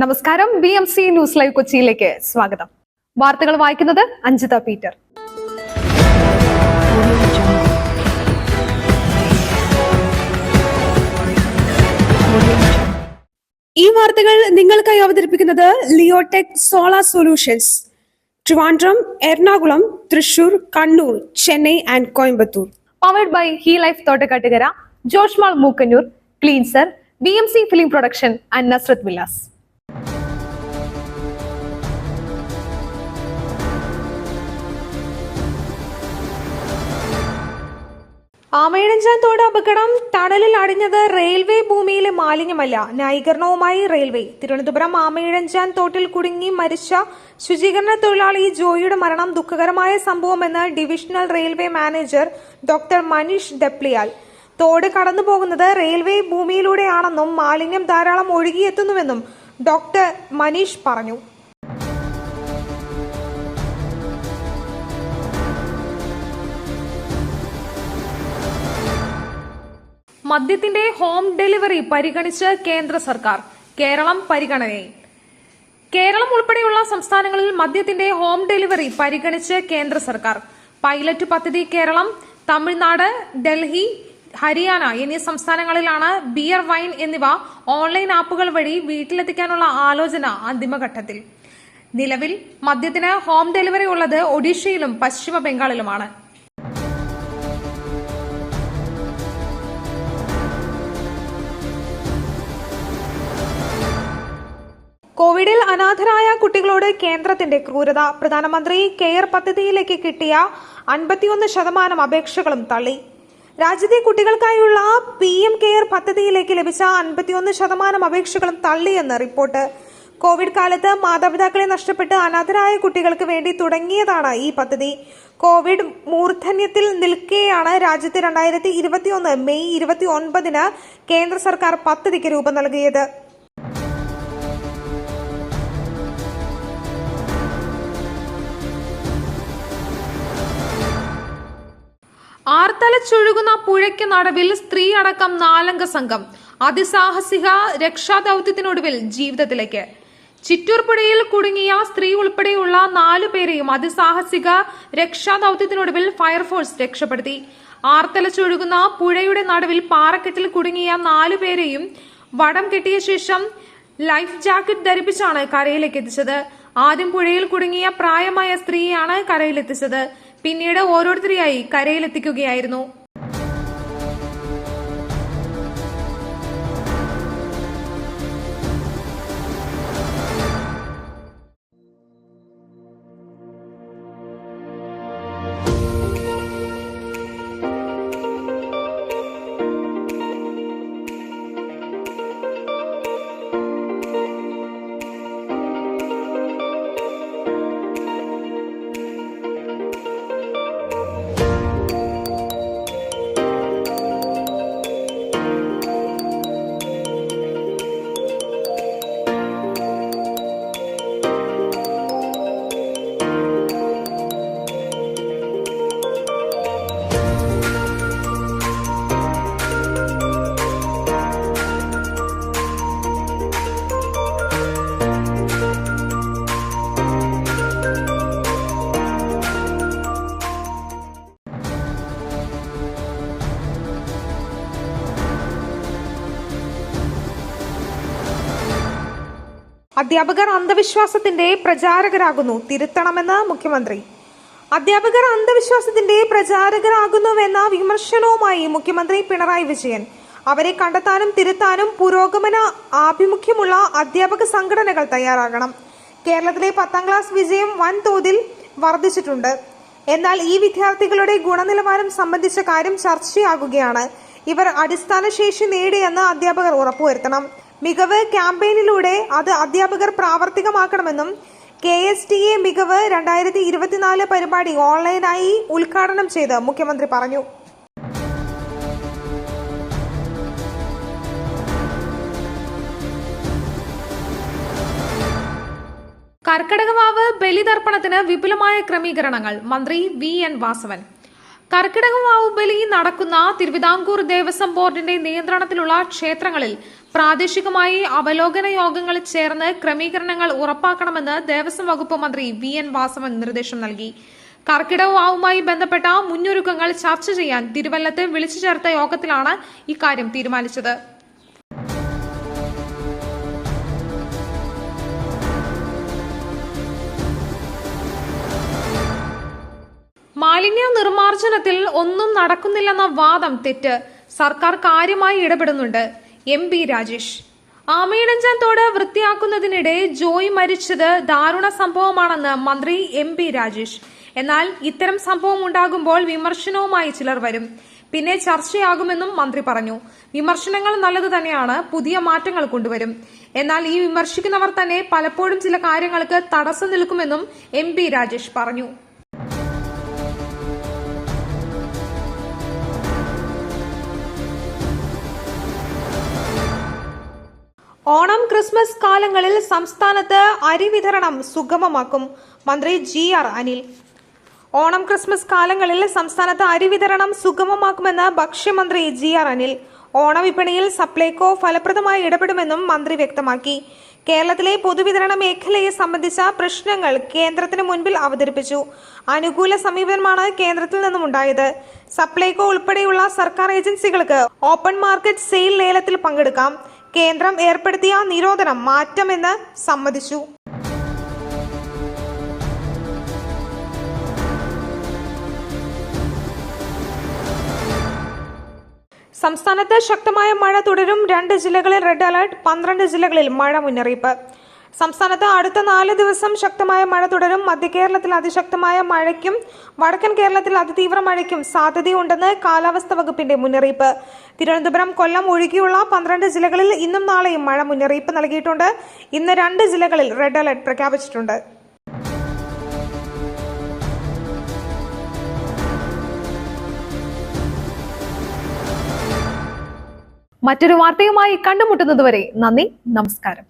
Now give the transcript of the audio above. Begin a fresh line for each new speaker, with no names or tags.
നമസ്കാരം. BMC news live കൊച്ചിയിലേക്ക് സ്വാഗതം. വാർത്തകൾ വായിക്കുന്നത് അഞ്ജിത പീറ്റർ.
ഈ വാർത്തകൾ നിങ്ങൾക്കായി അവതരിപ്പിക്കുന്നത് Leotech solar solutions, Trivandrum, Ernakulam, Thrissur, Kannur, Chennai and Coimbatore.
Powered by he life Thottakkattukara, Joshmall Mookkannoor, cleanser, BMC film production and Nazareth villas.
Amayizhanchan തോട് അപകടം. ടണലിൽ അടിഞ്ഞത് റെയിൽവേ ഭൂമിയിലെ മാലിന്യമല്ല, ന്യായീകരണവുമായി റെയിൽവേ. തിരുവനന്തപുരം ആമയിഴഞ്ചാൻ തോട്ടിൽ കുടുങ്ങി മരിച്ച ശുചീകരണ തൊഴിലാളി ജോയിയുടെ മരണം ദുഃഖകരമായ സംഭവമെന്ന് divisional railway manager doctor Manish Dapliyal. തോട് കടന്നുപോകുന്നത് റെയിൽവേ ഭൂമിയിലൂടെയാണെന്നും മാലിന്യം ധാരാളം ഒഴുകിയെത്തുന്നുവെന്നും ഡോക്ടർ മനീഷ് പറഞ്ഞു. മദ്യത്തിന്റെ ഹോം ഡെലിവറി പരിഗണിച്ച് കേന്ദ്ര സർക്കാർ. കേരളം പരിഗണനയിൽ. കേരളം ഉൾപ്പെടെയുള്ള സംസ്ഥാനങ്ങളിൽ മദ്യത്തിന്റെ ഹോം ഡെലിവറി പരിഗണിച്ച് കേന്ദ്ര സർക്കാർ. പൈലറ്റ് പദ്ധതി കേരളം, തമിഴ്നാട്, ഡൽഹി, ഹരിയാന എന്നീ സംസ്ഥാനങ്ങളിലാണ് ബിയർ, വൈൻ എന്നിവ ഓൺലൈൻ ആപ്പുകൾ വഴി വീട്ടിലെത്തിക്കാനുള്ള ആലോചന അന്തിമഘട്ടത്തിൽ. നിലവിൽ മദ്യത്തിന് ഹോം ഡെലിവറി ഉള്ളത് ഒഡീഷയിലും പശ്ചിമ ബംഗാളിലുമാണ്. കോവിഡിൽ അനാഥരായ കുട്ടികളോട് കേന്ദ്രത്തിന്റെ ക്രൂരത. പ്രധാനമന്ത്രി കെയർ പദ്ധതിയിലേക്ക് കിട്ടിയ 51% അപേക്ഷകളും തള്ളി. രാജ്യത്തെ കുട്ടികൾക്കായുള്ള PM കെയർ പദ്ധതിയിലേക്ക് ലഭിച്ച 51% അപേക്ഷകളും തള്ളിയെന്ന് റിപ്പോർട്ട്. കോവിഡ് കാലത്ത് മാതാപിതാക്കളെ നഷ്ടപ്പെട്ട് അനാഥരായ കുട്ടികൾക്ക് വേണ്ടി തുടങ്ങിയതാണ് ഈ പദ്ധതി. കോവിഡ് മൂർധന്യത്തിൽ നിൽക്കെയാണ് രാജ്യത്ത് 2021 മെയ് 29 കേന്ദ്ര സർക്കാർ പദ്ധതിക്ക് രൂപം നൽകിയത്. ആർത്തലച്ചൊഴുകുന്ന പുഴയ്ക്ക് നടുവിൽ സ്ത്രീ അടക്കം 4 അംഗ സംഘം അതിസാഹസിക രക്ഷാദൌത്യത്തിനൊടുവിൽ ജീവിതത്തിലേക്ക്. ചിറ്റൂർ പുഴയിൽ കുടുങ്ങിയ സ്ത്രീ ഉൾപ്പെടെയുള്ള 4 പേരെയും അതിസാഹസിക രക്ഷാദൌത്യത്തിനൊടുവിൽ ഫയർഫോഴ്സ് രക്ഷപ്പെടുത്തി. ആർത്തലച്ചൊഴുകുന്ന പുഴയുടെ നടുവിൽ പാറക്കെട്ടിൽ കുടുങ്ങിയ 4 പേരെയും വടം കെട്ടിയ ശേഷം ലൈഫ് ജാക്കറ്റ് ധരിപ്പിച്ചാണ് കരയിലേക്ക് എത്തിച്ചത്. ആദ്യം പുഴയിൽ കുടുങ്ങിയ പ്രായമായ സ്ത്രീയാണ് കരയിലെത്തിച്ചത്. പിന്നീട് ഓരോരുത്തരെയായി കരയിലെത്തിക്കുകയായിരുന്നു. അധ്യാപകർ അന്ധവിശ്വാസത്തിന്റെ പ്രചാരകരാകുന്നു, തിരുത്തണമെന്ന് മുഖ്യമന്ത്രി. അധ്യാപകർ അന്ധവിശ്വാസത്തിന്റെ പ്രചാരകരാകുന്നുവെന്ന വിമർശനവുമായി മുഖ്യമന്ത്രി പിണറായി വിജയൻ. അവരെ കണ്ടെത്താനും തിരുത്താനും പുരോഗമന ആഭിമുഖ്യമുള്ള അധ്യാപക സംഘടനകൾ തയ്യാറാകണം. കേരളത്തിലെ 10ാം ക്ലാസ് വിജയം വൻതോതിൽ വർദ്ധിച്ചിട്ടുണ്ട്. എന്നാൽ ഈ വിദ്യാർത്ഥികളുടെ ഗുണനിലവാരം സംബന്ധിച്ച കാര്യം ചർച്ചയാകുകയാണ്. ഇവർ അടിസ്ഥാന ശേഷി നേടിയെന്ന് അധ്യാപകർ ഉറപ്പുവരുത്തണം. മികവ് ക്യാമ്പയിനിലൂടെ അത് അധ്യാപകർ പ്രാവർത്തികമാക്കണമെന്നും KSTA മികവ് 2024 പരിപാടി ഓൺലൈനായി ഉദ്ഘാടനം ചെയ്ത് മുഖ്യമന്ത്രി പറഞ്ഞു. കർക്കടകവാവ് ബലിതർപ്പണത്തിന് വിപുലമായ ക്രമീകരണങ്ങൾ. മന്ത്രി VN വാസവൻ. കർക്കിടക വാവുബലി നടക്കുന്ന തിരുവിതാംകൂർ ദേവസ്വം ബോർഡിന്റെ നിയന്ത്രണത്തിലുള്ള ക്ഷേത്രങ്ങളിൽ പ്രാദേശികമായി അവലോകന യോഗങ്ങൾ ചേർന്ന് ക്രമീകരണങ്ങൾ ഉറപ്പാക്കണമെന്ന് ദേവസ്വം വകുപ്പ് മന്ത്രി VN വാസവൻ നിർദ്ദേശം നൽകി. കർക്കിടക വാവുമായി ബന്ധപ്പെട്ട മുന്നൊരുക്കങ്ങൾ ചർച്ച ചെയ്യാൻ തിരുവല്ലത്ത് വിളിച്ചു ചേർത്ത യോഗത്തിലാണ് ഇക്കാര്യം തീരുമാനിച്ചത്. മാലിന്യ നിർമ്മാർജ്ജനത്തിൽ ഒന്നും നടക്കുന്നില്ലെന്ന വാദം തെറ്റ്. സർക്കാർ കാര്യമായി ഇടപെടുന്നുണ്ട്. MP രാജേഷ്. ആമയിഴഞ്ചാൻ തോട് വൃത്തിയാക്കുന്നതിനിടെ ജോയ് മരിച്ചത് ദാരുണ സംഭവമാണെന്ന് മന്ത്രി MP രാജേഷ്. എന്നാൽ ഇത്തരം സംഭവം ഉണ്ടാകുമ്പോൾ വിമർശനവുമായി ചിലർ വരും. പിന്നെ ചർച്ചയാകുമെന്നും മന്ത്രി പറഞ്ഞു. വിമർശനങ്ങൾ നല്ലത് തന്നെയാണ്, പുതിയ മാറ്റങ്ങൾ കൊണ്ടുവരും. എന്നാൽ ഈ വിമർശിക്കുന്നവർ തന്നെ പലപ്പോഴും ചില കാര്യങ്ങൾക്ക് തടസ്സം നിൽക്കുമെന്നും MP രാജേഷ് പറഞ്ഞു. ഓണം ക്രിസ്മസ് കാലങ്ങളിൽ സംസ്ഥാനത്ത് അരി വിതരണം സുഗമമാക്കും മന്ത്രി GR അനിൽ. ഓണം ക്രിസ്മസ് കാലങ്ങളിൽ സംസ്ഥാനത്ത് അരി വിതരണം സുഗമമാക്കുമെന്ന് ഭക്ഷ്യമന്ത്രി GR അനിൽ. ഓണവിപണിയിൽ സപ്ലൈകോ ഫലപ്രദമായി ഇടപെടുമെന്നും മന്ത്രി വ്യക്തമാക്കി. കേരളത്തിലെ പൊതുവിതരണ മേഖലയെ സംബന്ധിച്ച പ്രശ്നങ്ങൾ കേന്ദ്രത്തിന് മുൻപിൽ അവതരിപ്പിച്ചു. അനുകൂല സമീപനമാണ് കേന്ദ്രത്തിൽ നിന്നും ഉണ്ടായത്. സപ്ലൈകോ ഉൾപ്പെടെയുള്ള സർക്കാർ ഏജൻസികൾക്ക് ഓപ്പൺ മാർക്കറ്റ് സെയിൽ ലേലത്തിൽ പങ്കെടുക്കാം. കേന്ദ്രം ഏർപ്പെടുത്തിയ നിരോധനം മാറ്റമെന്ന് സമ്മതിച്ചു. സംസ്ഥാനത്ത് ശക്തമായ മഴ തുടരും. 2 ജില്ലകളിൽ റെഡ് അലർട്ട്, 12 ജില്ലകളിൽ മഴ മുന്നറിയിപ്പ്. സംസ്ഥാനത്ത് അടുത്ത 4 ദിവസം ശക്തമായ മഴ തുടരും. മധ്യ കേരളത്തിൽ അതിശക്തമായ മഴയ്ക്കും വടക്കൻ കേരളത്തിൽ അതിതീവ്ര മഴയ്ക്കും സാധ്യതയുണ്ടെന്ന് കാലാവസ്ഥാ വകുപ്പിന്റെ മുന്നറിയിപ്പ്. തിരുവനന്തപുരം, കൊല്ലം ഒഴികെയുള്ള 12 ജില്ലകളിൽ ഇന്നും നാളെയും മഴ മുന്നറിയിപ്പ് നൽകിയിട്ടുണ്ട്. ഇന്ന് 2 ജില്ലകളിൽ റെഡ് അലർട്ട് പ്രഖ്യാപിച്ചിട്ടുണ്ട്.
മറ്റൊരു വാർത്തയുമായി കണ്ടുമുട്ടുന്നതുവരെ നന്ദി, നമസ്കാരം.